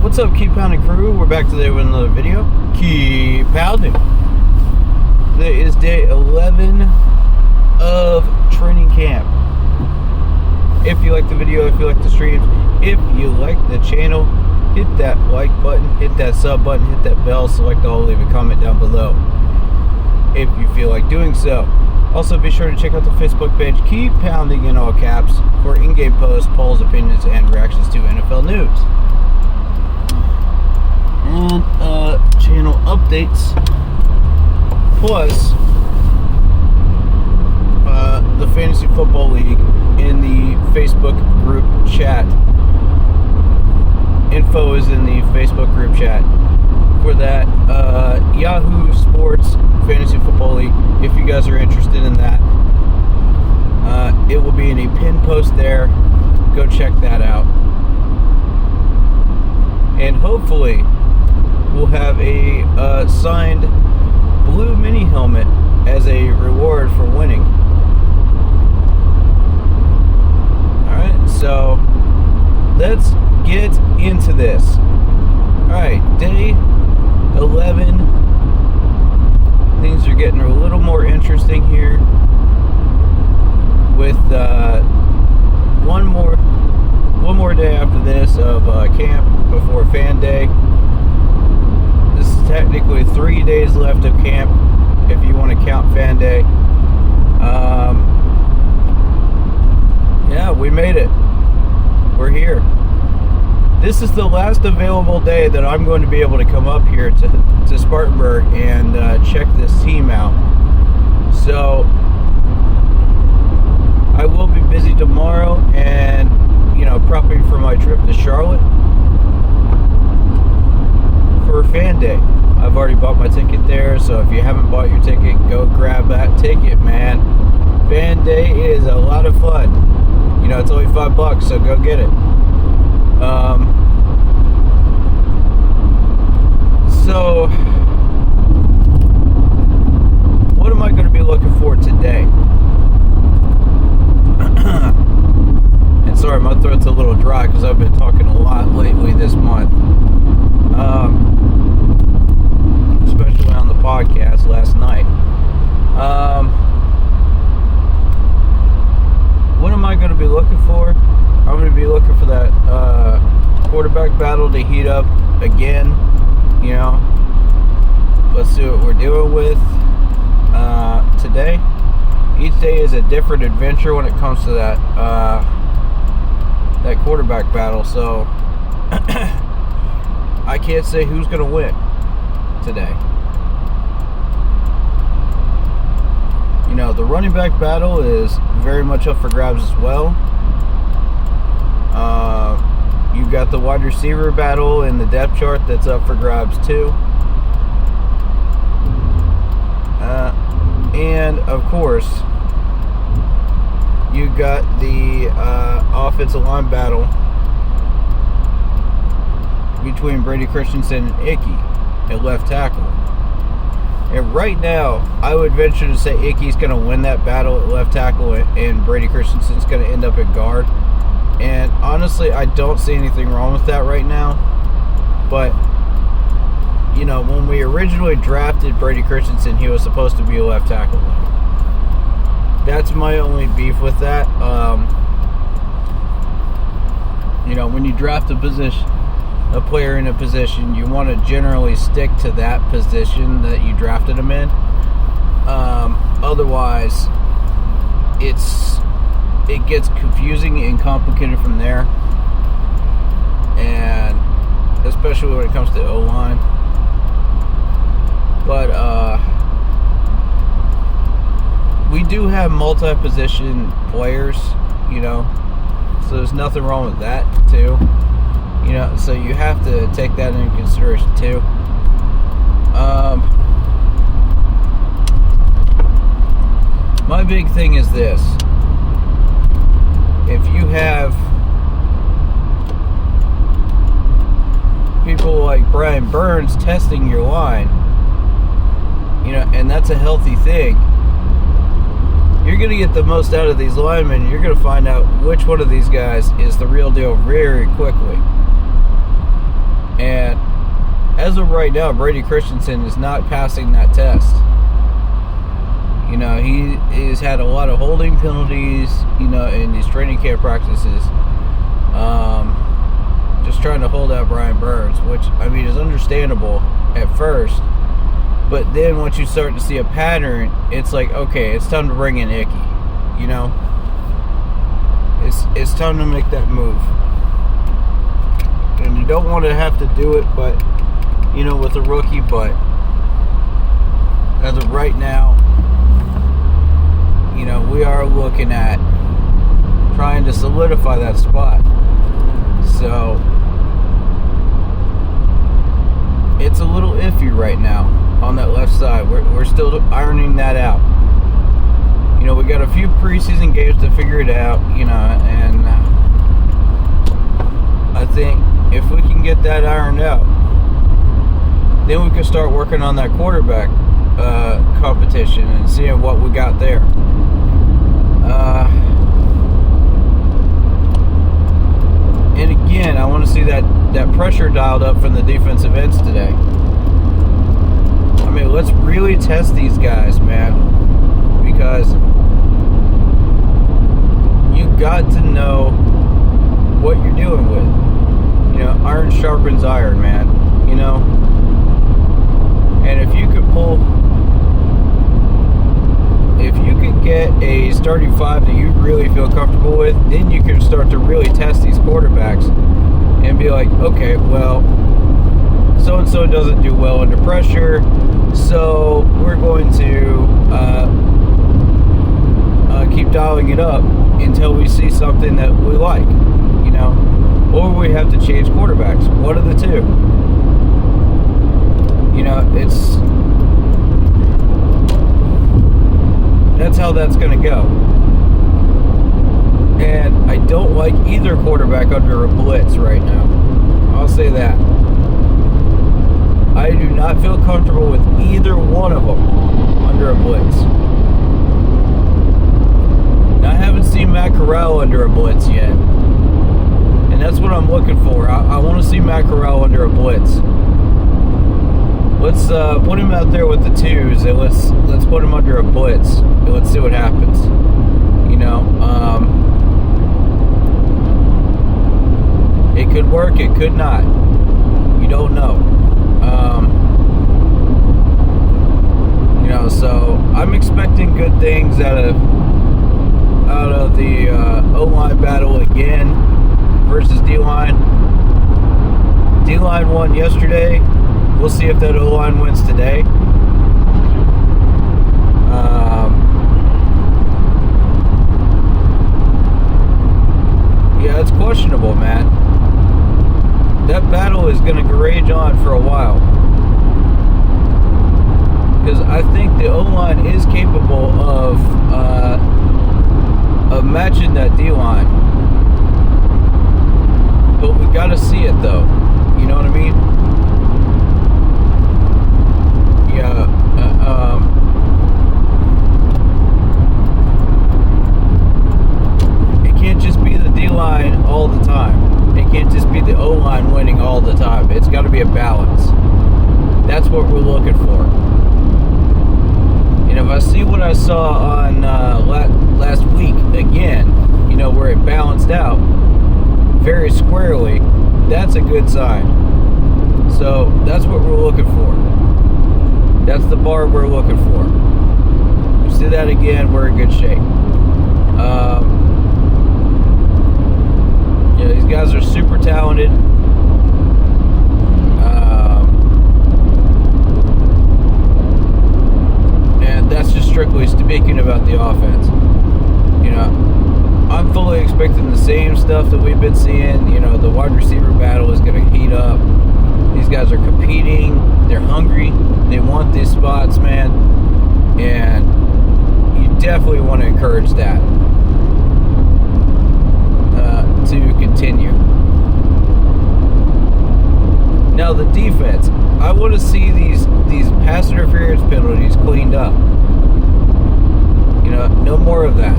What's up, Keep Pounding crew? We're back today with another video. Keep pounding. Today is day 11 of training camp. If you like the video, if you like the streams, if you like the channel, hit that like button, hit that sub button, hit that bell, select all, leave a comment down below if you feel like doing so. Also, be sure to check out the Facebook page, Keep Pounding in all caps, for in-game posts, polls, opinions, and reactions to NFL news. And channel updates, plus the Fantasy Football League in the Facebook group chat. Info is in the Facebook group chat for that Yahoo Sports Fantasy Football League. If you guys are interested in that, it will be in a pinned post there. Go check that out. And hopefully we'll have a signed blue mini helmet as a reward for winning. Alright, so let's get into this. Alright, day 11. Things are getting a little more interesting here with one more day after this of camp before fan day. This is technically 3 days left of camp if you want to count fan day. Yeah, we made it. We're here. This is the last available day that I'm going to be able to come up here to Spartanburg and check this team out. So I will be busy tomorrow and, prepping for my trip to Charlotte for fan day. I've already bought my ticket there, so if you haven't bought your ticket, go grab that ticket, man. Fan day is a lot of fun. It's only $5, so go get it. So what am I going to be looking for today? And sorry, my throat's a little dry because I've been talking a lot lately this month. Especially on the podcast last night. What am I going to be looking for? I'm going to be looking for that quarterback battle to heat up again. Let's see what we're dealing with today. Each day is a different adventure when it comes to that quarterback battle. So I can't say who's going to win today. The running back battle is very much up for grabs as well. You've got the wide receiver battle in the depth chart that's up for grabs too. And of course, you've got the offensive line battle between Brady Christensen and Icky at left tackle. And right now, I would venture to say Icky's going to win that battle at left tackle, and Brady Christensen's going to end up at guard. And honestly, I don't see anything wrong with that right now. But, when we originally drafted Brady Christensen, he was supposed to be a left tackle. That's my only beef with that. When you draft a player in a position, you want to generally stick to that position that you drafted him in. Otherwise, it gets confusing and complicated from there, and especially when it comes to O-line. But we do have multi-position players, so there's nothing wrong with that too. So you have to take that into consideration too. My big thing is this. If you have people like Brian Burns testing your line, and that's a healthy thing, you're going to get the most out of these linemen. You're going to find out which one of these guys is the real deal very quickly. right now, Brady Christensen is not passing that test. You know, he has had a lot of holding penalties, you know, in these training camp practices. Just trying to hold out Brian Burns, which, I mean, is understandable at first. But then once you start to see a pattern, it's like, okay, it's time to bring in Icky. You know? It's time to make that move. And you don't want to have to do it, but, you know, with a rookie, but as of right now, you know, we are looking at trying to solidify that spot. So it's a little iffy right now on that left side. We're still ironing that out. You know, we got a few preseason games to figure it out, you know, and I think if we can get that ironed out, then we can start working on that quarterback competition and seeing what we got there. And again, I want to see that pressure dialed up from the defensive ends today. I mean, let's really test these guys, man, because you got to know what you're dealing with. You know, iron sharpens iron, man. You know, and if you could get a starting five that you really feel comfortable with, then you can start to really test these quarterbacks and be like, okay, well, so-and-so doesn't do well under pressure, so we're going to keep dialing it up until we see something that we like, you know, or we have to change quarterbacks. One of the two. You know, that's how that's going to go. And I don't like either quarterback under a blitz right now. I'll say that. I do not feel comfortable with either one of them under a blitz. Now, I haven't seen Matt Corral under a blitz yet. And that's what I'm looking for. I want to see Matt Corral under a blitz. Let's put him out there with the twos, and let's put him under a blitz, and let's see what happens. You know, it could work, it could not. You don't know. You know, so I'm expecting good things out of the O-line battle again versus D-line. D-line won yesterday. We'll see if that O-line wins today. Yeah, it's questionable, man. That battle is going to rage on for a while. Because I think the O-line is capable of matching that D-line. But we got to see it, though. You know what I mean? Yeah, it can't just be the D-line all the time. It can't just be the O-line winning all the time. It's got to be a balance. That's what we're looking for. And if I see what I saw on last week again, you know, where it balanced out very squarely, that's a good sign. So that's what we're looking for. That's the bar we're looking for. You see that again, we're in good shape. Yeah, these guys are super talented. And that's just strictly speaking about the offense. You know, I'm fully expecting the same stuff that we've been seeing. You know, the wide receiver battle is going to heat up. These guys are competing. They're hungry. They want these spots, man. And you definitely want to encourage that to continue. Now, the defense. I want to see these pass interference penalties cleaned up. You know, no more of that.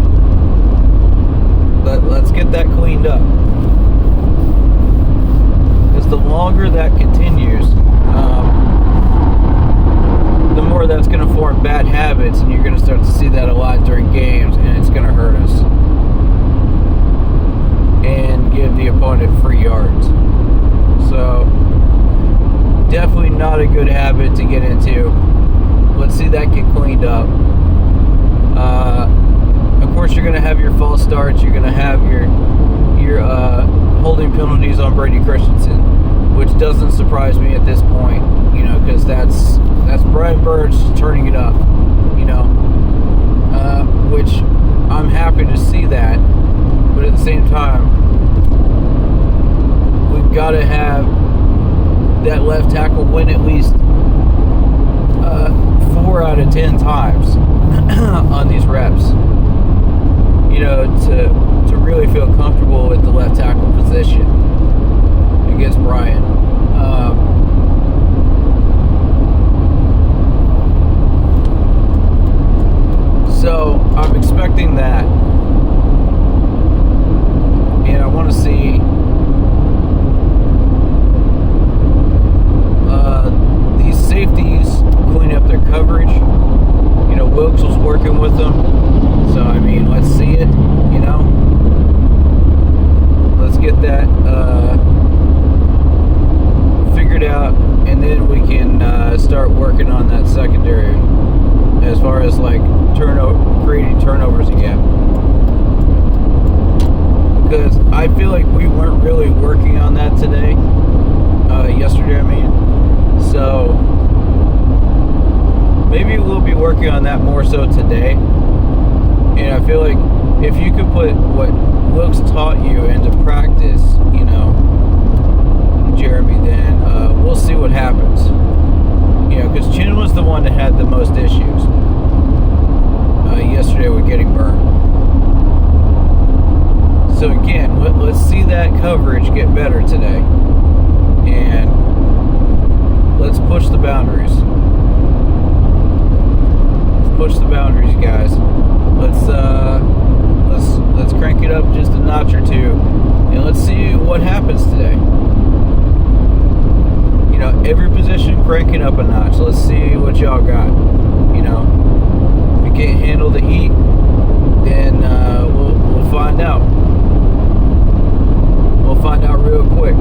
Let's get that cleaned up. Because the longer that continues, or that's going to form bad habits, and you're going to start to see that a lot during games, and it's going to hurt us and give the opponent free yards. So definitely not a good habit to get into. Let's see that get cleaned up. Of course, you're going to have your false starts. You're going to have your holding penalties on Brady Christensen, which doesn't surprise me at this point, because that's Brian Burns turning it up, which I'm happy to see that. But at the same time, we've got to have that left tackle win at least 4 out of 10 times on these reps, to really feel comfortable with the left tackle position against Brian. So I'm expecting that, and I want to see these safeties clean up their coverage. Wilkes was working with them, so let's see it. Let's get that figured out, and then we can start working on that secondary as far as creating turnovers again. Because I feel like we weren't really working on that today, yesterday. So maybe we'll be working on that more so today. And I feel like if you could put what Wilkes taught you into practice, Jeremy, then we'll see what happens. Because Chin was the one that had the most issues yesterday with getting burned. So again, let's see that coverage get better today, and let's push the boundaries. Push the boundaries, guys. Let's crank it up just a notch or two, and let's see what happens today. Every position cranking up a notch. Let's see what y'all got. If you can't handle the heat, then we'll find out. We'll find out real quick.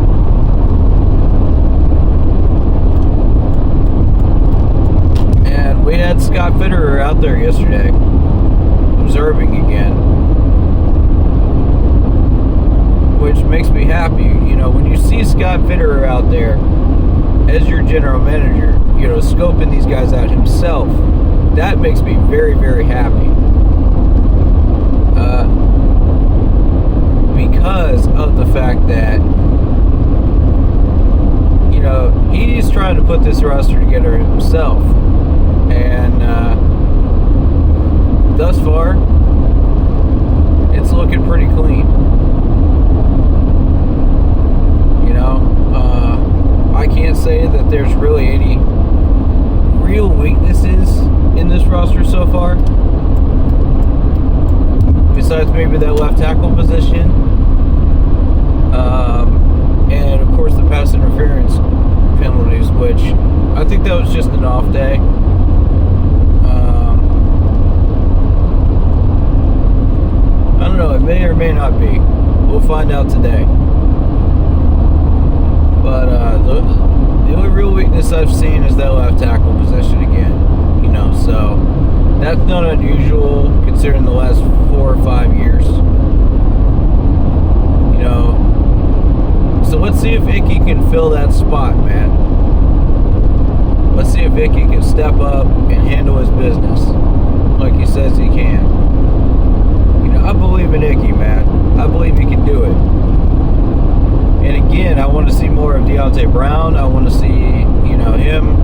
And we had Scott Fitterer out there yesterday, observing again, which makes me happy. When you see Scott Fitterer out there as your general manager, scoping these guys out himself, that makes me very, very happy. Because of the fact that, he's trying to put this roster together himself. And thus far, it's looking pretty clean. I can't say that there's really any real weaknesses in this roster so far, besides maybe that left tackle position, and of course the pass interference penalties, which I think that was just an off day. I don't know, it may or may not be. We'll find out today. But the only real weakness I've seen is that left tackle position again. So that's not unusual considering the last 4 or 5 years. So let's see if Icky can fill that spot, man. Let's see if Icky can step up and handle his business like he says he can. I believe in Icky, man. I believe he can do it. And again, I want to see more of Deontay Brown. I want to see, him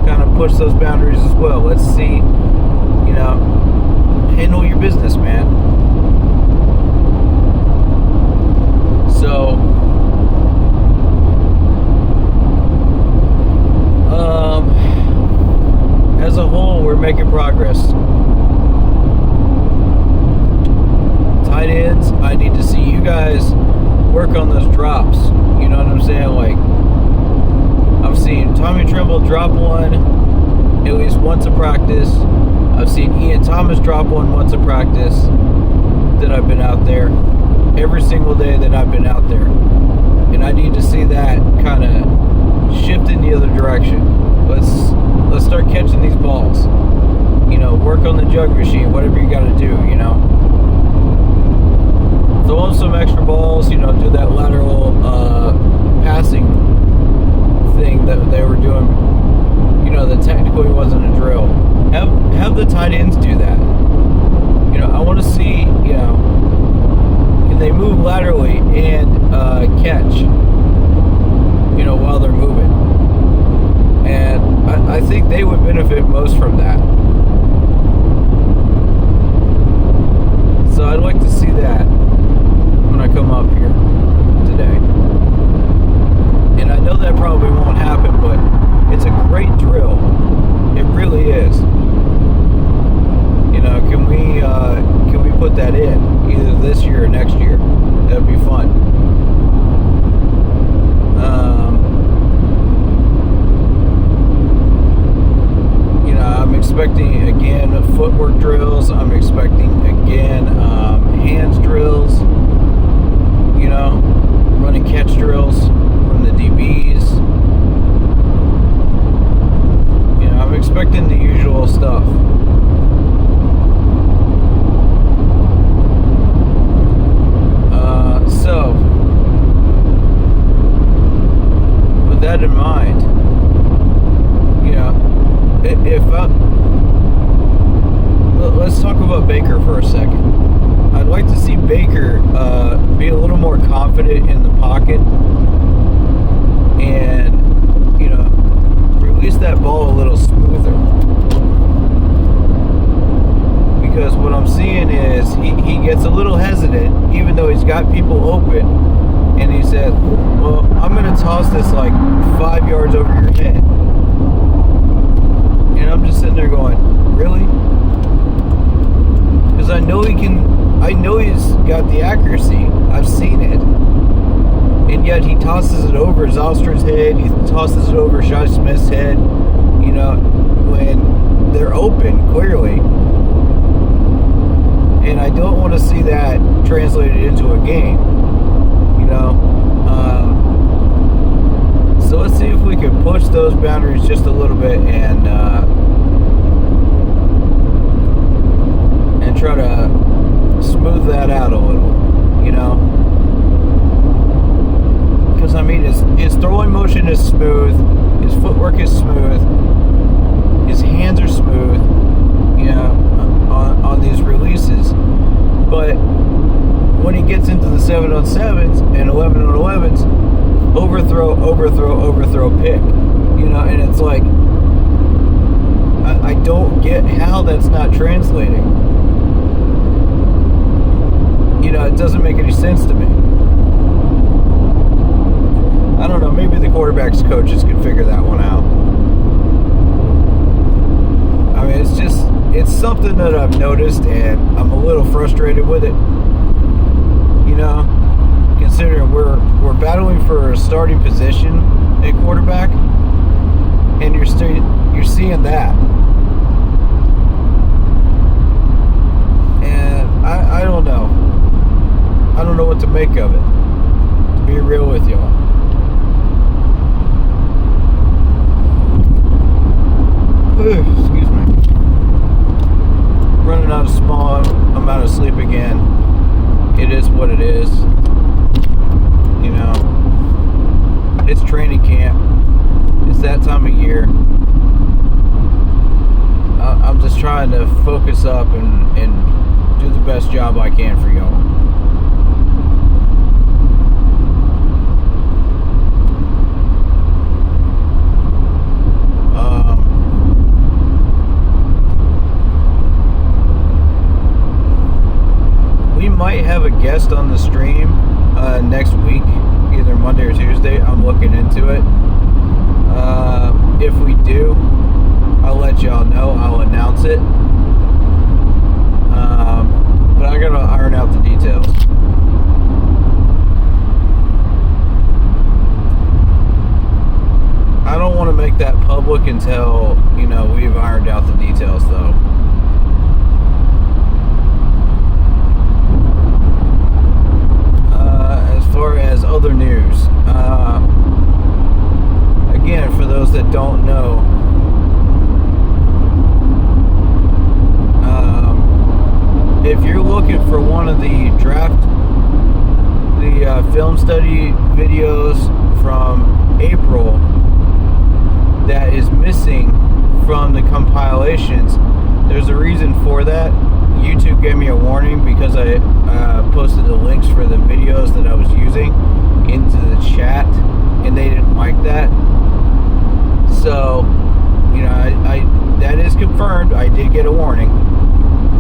kind of push those boundaries as well. Let's see, handle your business, man. So, as a whole, we're making progress. Tight ends, I need to see you guys work on those drops. You know what I'm saying? I've seen Tommy Tremble drop one at least practice. I've seen Ian Thomas drop one once a practice that I've been out there. Every single day that I've been out there. And I need to see that kind of shift in the other direction. Let's start catching these balls. Work on the jug machine, whatever you got to do, Throw in some extra balls, do that lateral passing thing that they were doing. That technically wasn't a drill. Have the tight ends do that. I want to see, can they move laterally and catch, while they're moving. And I think they would benefit most from that. So I'd like to see that when I come up here today. And I know that probably won't happen, but it's a great drill. It really is. Can we put that in either this year or next year? That'd be fun. I'm expecting again footwork drills. I'm expecting again hands drills. Running catch drills from the DBs. I'm expecting the usual stuff. So, with that in mind, let's talk about Baker for a second. I'd like to see Baker be a little more confident in the pocket and, release that ball a little smoother. Because what I'm seeing is he gets a little hesitant, even though he's got people open, and he says, well, I'm going to toss this like 5 yards over your head. And I'm just sitting there going, really? Because I know he's got the accuracy. I've seen it. And yet he tosses it over Zylstra's head, he tosses it over Shi Smith's head, when they're open, clearly. And I don't want to see that translated into a game, So let's see if we can push those boundaries just a little bit and try to smooth that out a little, Because his throwing motion is smooth, his footwork is smooth, his hands are smooth, on these releases. But when he gets into the 7-on-7s and 11-on-11s, overthrow, pick. And it's like, I don't get how that's not translating. It doesn't make any sense to me. I don't know, maybe the quarterback's coaches can figure that one out. I mean, it's something that I've noticed, and I'm a little frustrated with it. Considering we're battling for a starting position at quarterback, and you're seeing that, and I don't know. I don't know what to make of it, to be real with y'all. Excuse me. Running out of small amount of sleep again. It is what it is. It's training camp. It's that time of year. I'm just trying to focus up and do the best job I can for y'all. We might have a guest on the stream next week, either Monday or Tuesday. I'm looking into it. If we do, I'll let y'all know. I'll announce it. But I gotta iron out the details. I don't want to make that public public until, we've ironed out the details, though. As far as other news, again, for those that don't know, if you're looking for one of the film study videos from April that is missing from the compilations, there's a reason for that. YouTube gave me a warning because I posted the links for the videos that I was using into the chat, and they didn't like that. So, I that is confirmed. I did get a warning.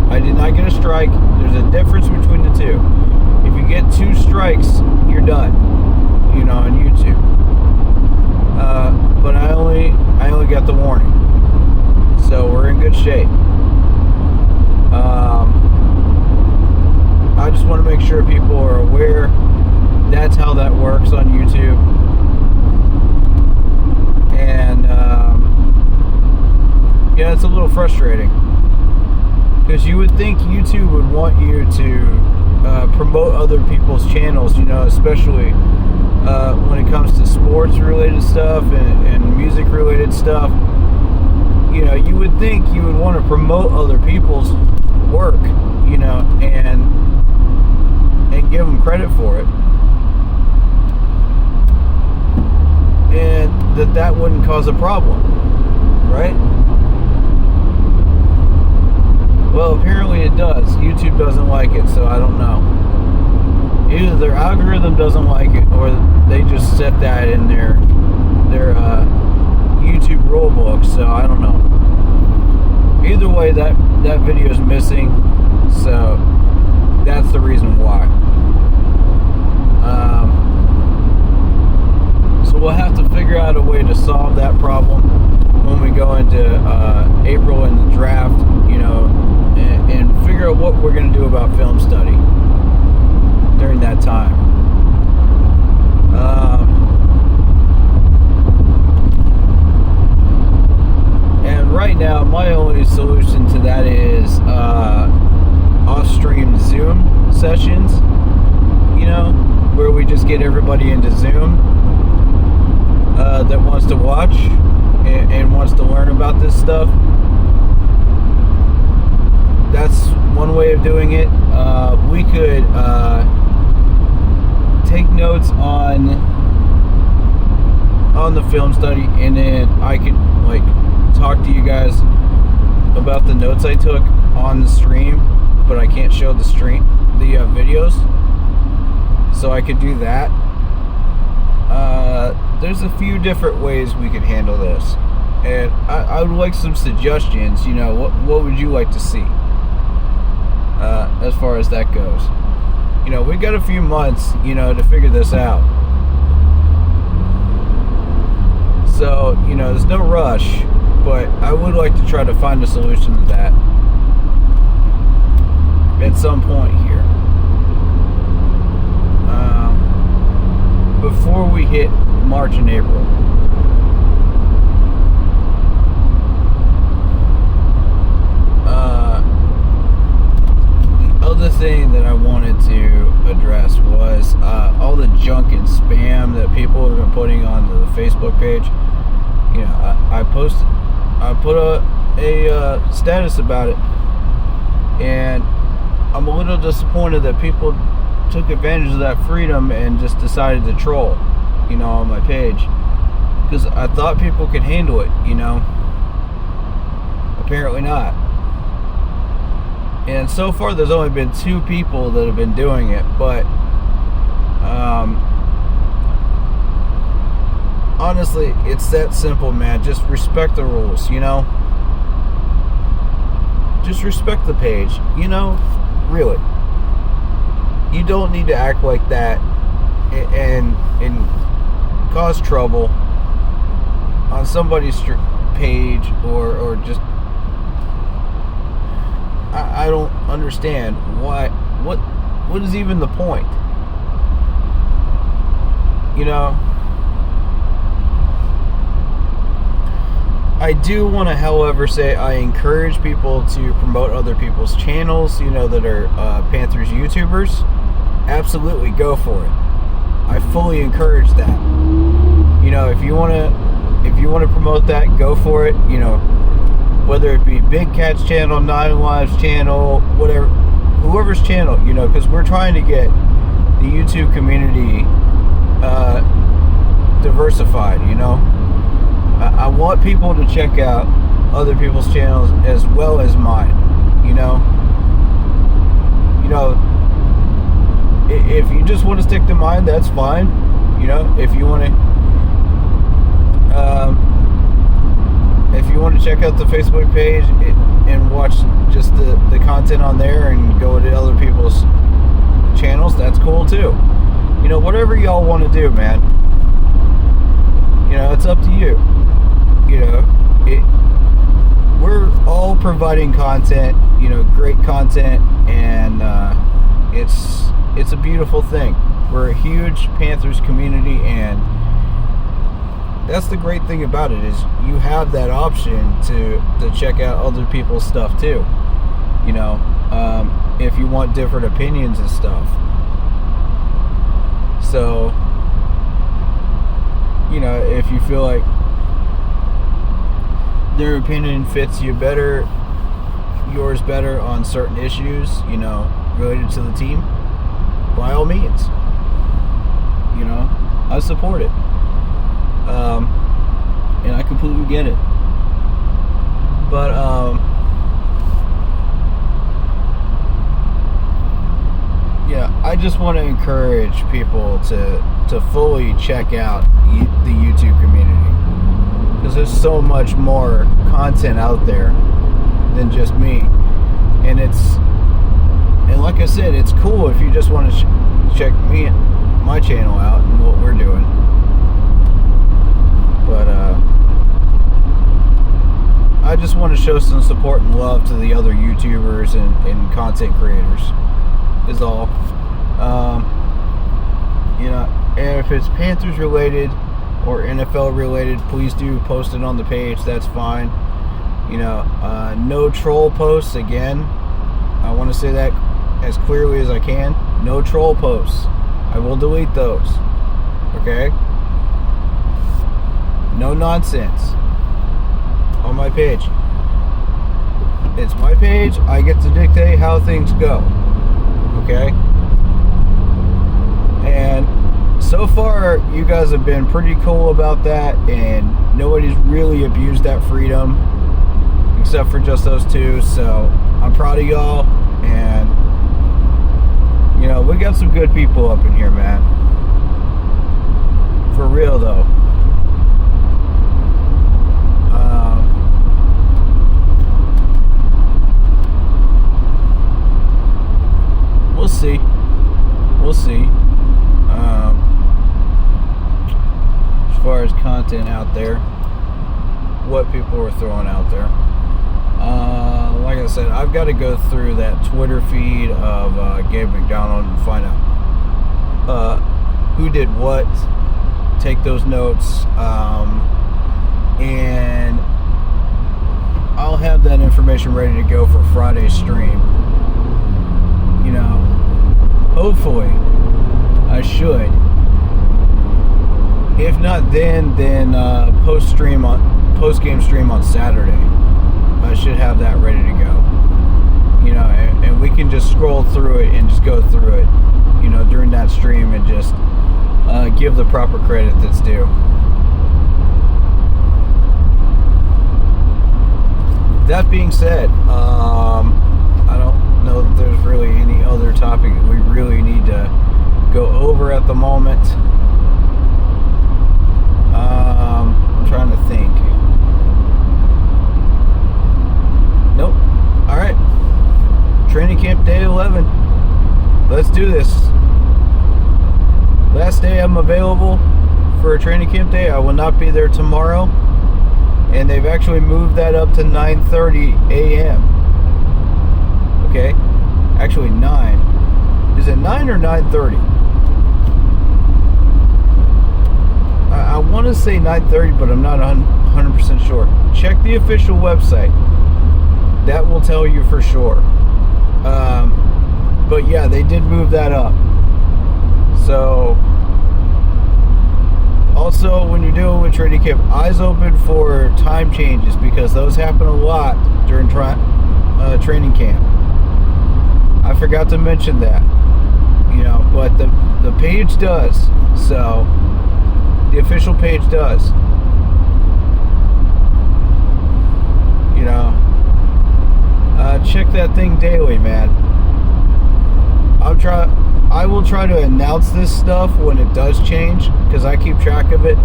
I did not get a strike. There's a difference between the two. If you get 2 strikes, you're done, on YouTube. But I only got the warning, so we're in good shape. I just want to make sure people are aware that's how that works on YouTube. And it's a little frustrating, because you would think YouTube would want you to promote other people's channels, especially when it comes to sports related stuff and music related stuff. You would think you would want to promote other people's work, and give them credit for it, and that wouldn't cause a problem, right? Well, apparently it does. YouTube doesn't like it, so I don't know. Either their algorithm doesn't like it, or they just set that in their YouTube rule book, so I don't know. Either way, that video is missing, so that's the reason why. So we'll have to figure out a way to solve that problem when we go into April in the draft, and figure out what we're going to do about film study during that time. And right now, my only solution to that is off-stream Zoom sessions, where we just get everybody into Zoom that wants to watch and wants to learn about this stuff. That's one way of doing it. We could take notes on the film study, and then I could talk to you guys about the notes I took on the stream, but I can't show the videos, so I could do that. There's a few different ways we could handle this, and I would like some suggestions. What would you like to see as far as that goes? We got a few months, to figure this out. So, there's no rush, but I would like to try to find a solution to that at some point here. Before we hit March and April. The other thing that I wanted to address was all the junk and spam that people have been putting on the Facebook page. I put a status about it, and I'm a little disappointed that people took advantage of that freedom and just decided to troll, on my page, because I thought people could handle it, apparently not. And so far there's only been 2 people that have been doing it, but honestly, it's that simple, man. Just respect the rules, just respect the page, really. You don't need to act like that and cause trouble on somebody's page, or just, I don't understand why. What is even the point? I do want to, however, say I encourage people to promote other people's channels, that are Panthers YouTubers. Absolutely, go for it. I fully encourage that. If you want to promote that, go for it. Whether it be Big Cat's channel, Nine Lives channel, whatever, whoever's channel, because we're trying to get the YouTube community diversified. I want people to check out other people's channels as well as mine. If you just want to stick to mine, that's fine. If you want to check out the Facebook page and watch just the content on there and go to other people's channels, that's cool too. Whatever y'all want to do, man. It's up to you. We're all providing content, great content, and it's a beautiful thing. We're a huge Panthers community, and that's the great thing about it, is you have that option to check out other people's stuff too. If you want different opinions and stuff. So, if you feel like their opinion fits you better, yours better on certain issues, related to the team, by all means, I support it. And I completely get it. But, I just want to encourage people to fully check out the YouTube community, because there's so much more content out there than just me, and like I said, it's cool if you just want to check my channel out and what we're doing. But I just want to show some support and love to the other YouTubers and content creators is all. And if it's Panthers related or NFL related, please do post it on the page. That's fine. No troll posts. Again, I want to say that as clearly as I can. No troll posts. I will delete those. Okay? No nonsense on my page. It's my page. I get to dictate how things go. Okay? And so far, you guys have been pretty cool about that, and nobody's really abused that freedom except for just those two. So I'm proud of y'all, and we got some good people up in here, man. For real though. We'll see. As far as content out there, what people are throwing out there. Like I said, I've got to go through that Twitter feed of Gabe McDonald and find out who did what, take those notes, and I'll have that information ready to go for Friday's stream. Hopefully I should. If not then post-game stream on Saturday. I should have that ready to go. And we can just scroll through it and just go through it, during that stream, and just give the proper credit that's due. That being said, I don't know that there's really any other topic that we really need to go over at the moment. I'm trying to think. Nope. Alright. Training camp day 11. Let's do this. Last day I'm available for a training camp day. I will not be there tomorrow. And they've actually moved that up to 9:30 a.m. Okay? Actually 9. Is it 9 or 9:30? I want to say 9:30, but I'm not 100% sure. Check the official website. That will tell you for sure. But yeah, they did move that up. So, also, when you're doing with training camp, eyes open for time changes, because those happen a lot during training camp. I forgot to mention that, but the page does. So, the official page does. Check that thing daily, man. I will try to announce this stuff when it does change, because I keep track of it,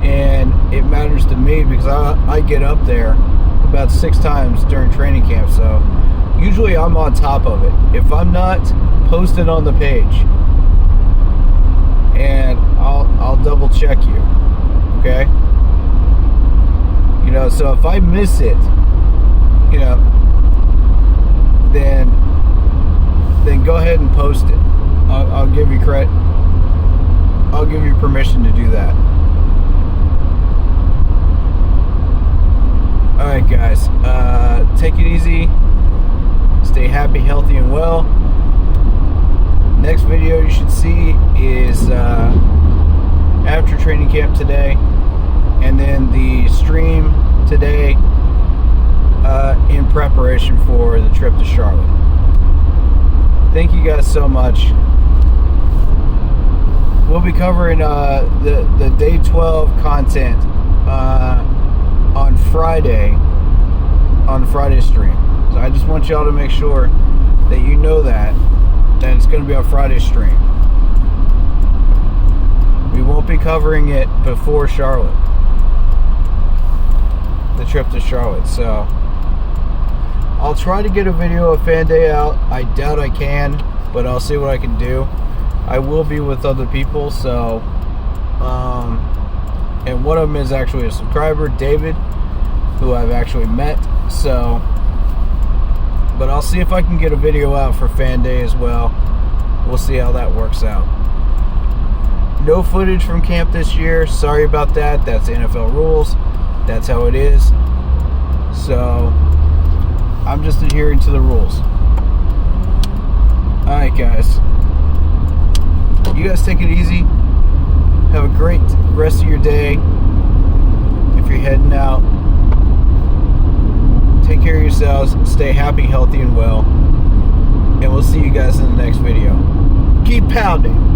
and it matters to me because I get up there about 6 times during training camp. So usually I'm on top of it. If I'm not, post it on the page, and I'll double check you. Okay. So if I miss it, then go ahead and post it. I'll give you credit. I'll give you permission to do that. Alright, guys. Take it easy. Stay happy, healthy, and well. Next video you should see is after training camp today, and then the stream today in preparation for the trip to Charlotte. Thank you guys so much. We'll be covering the day 12 content on Friday, on Friday's stream. So I just want y'all to make sure that you know that it's going to be on Friday's stream. We won't be covering it before Charlotte, the trip to Charlotte. So I'll try to get a video of Fan Day out. I doubt I can, but I'll see what I can do. I will be with other people, so and one of them is actually a subscriber, David, who I've actually met. So, but I'll see if I can get a video out for Fan Day as well. We'll see how that works out. No footage from camp this year. Sorry about that. That's NFL rules. That's how it is. So I'm just adhering to the rules. Alright, guys. You guys take it easy. Have a great rest of your day. If you're heading out, take care of yourselves. Stay happy, healthy, and well. And we'll see you guys in the next video. Keep pounding.